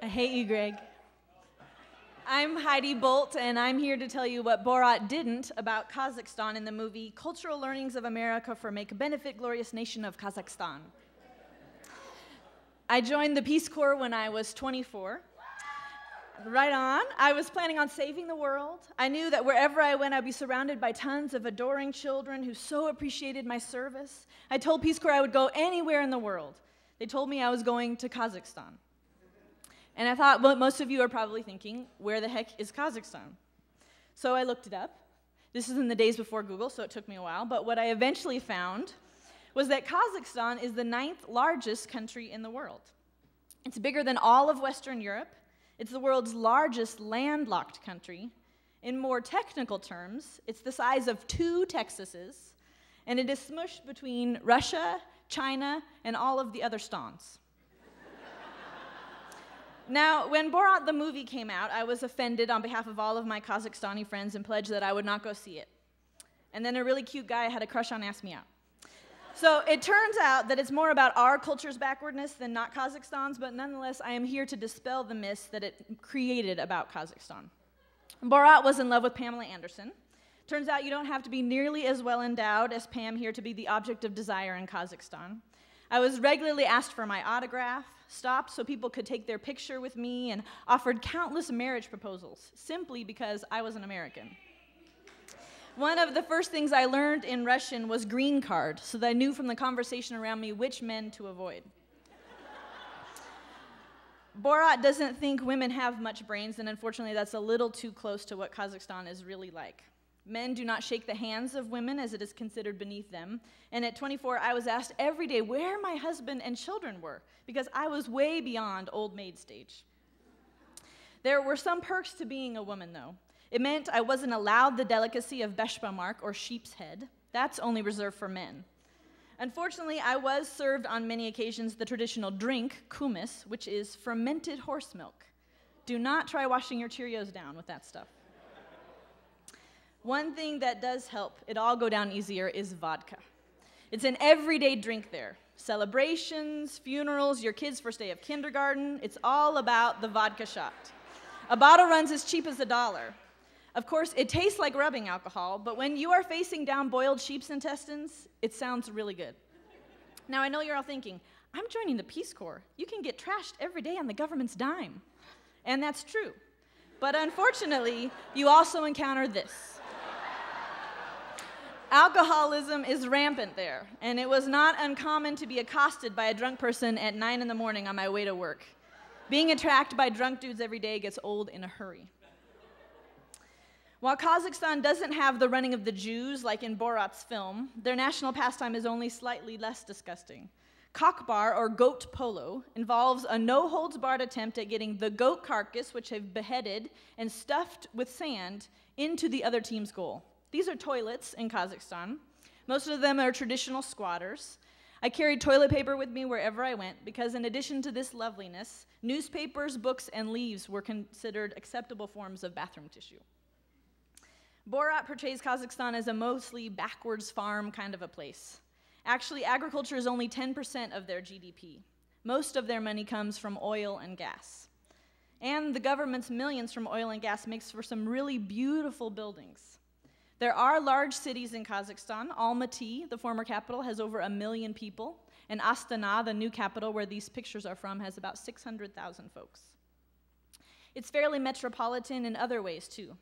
I hate you, Greg. I'm Heidi Bolt, and I'm here to tell you what Borat didn't about Kazakhstan in the movie Cultural Learnings of America for Make a Benefit Glorious Nation of Kazakhstan. I joined the Peace Corps when I was 24. Right on. I was planning on saving the world. I knew that wherever I went, I'd be surrounded by tons of adoring children who so appreciated my service. I told Peace Corps I would go anywhere in the world. They told me I was going to Kazakhstan. And I thought, well, most of you are probably thinking, where the heck is Kazakhstan? So I looked it up. This is in the days before Google, so it took me a while. But what I eventually found was that Kazakhstan is the 9th largest country in the world. It's bigger than all of Western Europe. It's the world's largest landlocked country. In more technical terms, it's the size of 2 Texases, and it is smushed between Russia, China, and all of the other stans. Now, when Borat the movie came out, I was offended on behalf of all of my Kazakhstani friends and pledged that I would not go see it. And then a really cute guy I had a crush on asked me out. So it turns out that it's more about our culture's backwardness than not Kazakhstan's, but nonetheless, I am here to dispel the myths that it created about Kazakhstan. Borat was in love with Pamela Anderson. Turns out you don't have to be nearly as well endowed as Pam here to be the object of desire in Kazakhstan. I was regularly asked for my autograph, stopped so people could take their picture with me, and offered countless marriage proposals, simply because I was an American. One of the first things I learned in Russian was green card, so that I knew from the conversation around me which men to avoid. Borat doesn't think women have much brains, and unfortunately that's a little too close to what Kazakhstan is really like. Men do not shake the hands of women as it is considered beneath them. And at 24, I was asked every day where my husband and children were, because I was way beyond old maid stage. There were some perks to being a woman, though. It meant I wasn't allowed the delicacy of beshbamark, or sheep's head. That's only reserved for men. Unfortunately, I was served on many occasions the traditional drink, kumis, which is fermented horse milk. Do not try washing your Cheerios down with that stuff. One thing that does help it all go down easier is vodka. It's an everyday drink there. Celebrations, funerals, your kid's first day of kindergarten, it's all about the vodka shot. A bottle runs as cheap as $1. Of course, it tastes like rubbing alcohol, but when you are facing down boiled sheep's intestines, it sounds really good. Now, I know you're all thinking, I'm joining the Peace Corps. You can get trashed every day on the government's dime. And that's true. But unfortunately, you also encounter this. Alcoholism is rampant there, and it was not uncommon to be accosted by a drunk person at 9 in the morning on my way to work. Being attacked by drunk dudes every day gets old in a hurry. While Kazakhstan doesn't have the running of the Jews like in Borat's film, their national pastime is only slightly less disgusting. Cockbar, or goat polo, involves a no-holds-barred attempt at getting the goat carcass, which they've beheaded and stuffed with sand, into the other team's goal. These are toilets in Kazakhstan. Most of them are traditional squatters. I carried toilet paper with me wherever I went because in addition to this loveliness, newspapers, books, and leaves were considered acceptable forms of bathroom tissue. Borat portrays Kazakhstan as a mostly backwards farm kind of a place. Actually, agriculture is only 10% of their GDP. Most of their money comes from oil and gas. And the government's millions from oil and gas makes for some really beautiful buildings. There are large cities in Kazakhstan. Almaty, the former capital, has over 1 million people, and Astana, the new capital where these pictures are from, has about 600,000 folks. It's fairly metropolitan in other ways, too.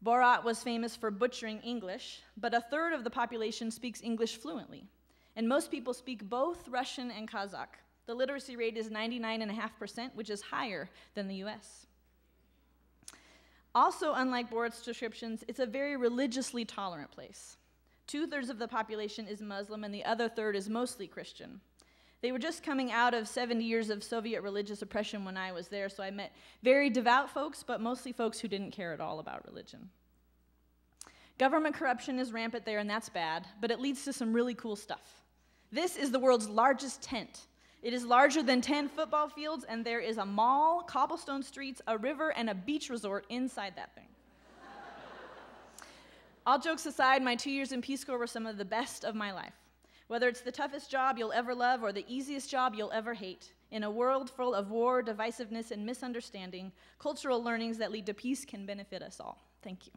Borat was famous for butchering English, but 1/3 of the population speaks English fluently, and most people speak both Russian and Kazakh. The literacy rate is 99.5%, which is higher than the US. Also, unlike Borat's descriptions, it's a very religiously tolerant place. 2/3 of the population is Muslim, and the other third is mostly Christian. They were just coming out of 70 years of Soviet religious oppression when I was there, so I met very devout folks, but mostly folks who didn't care at all about religion. Government corruption is rampant there, and that's bad, but it leads to some really cool stuff. This is the world's largest tent. It is larger than 10 football fields, and there is a mall, cobblestone streets, a river, and a beach resort inside that thing. All jokes aside, my 2 years in Peace Corps were some of the best of my life. Whether it's the toughest job you'll ever love or the easiest job you'll ever hate, in a world full of war, divisiveness, and misunderstanding, cultural learnings that lead to peace can benefit us all. Thank you.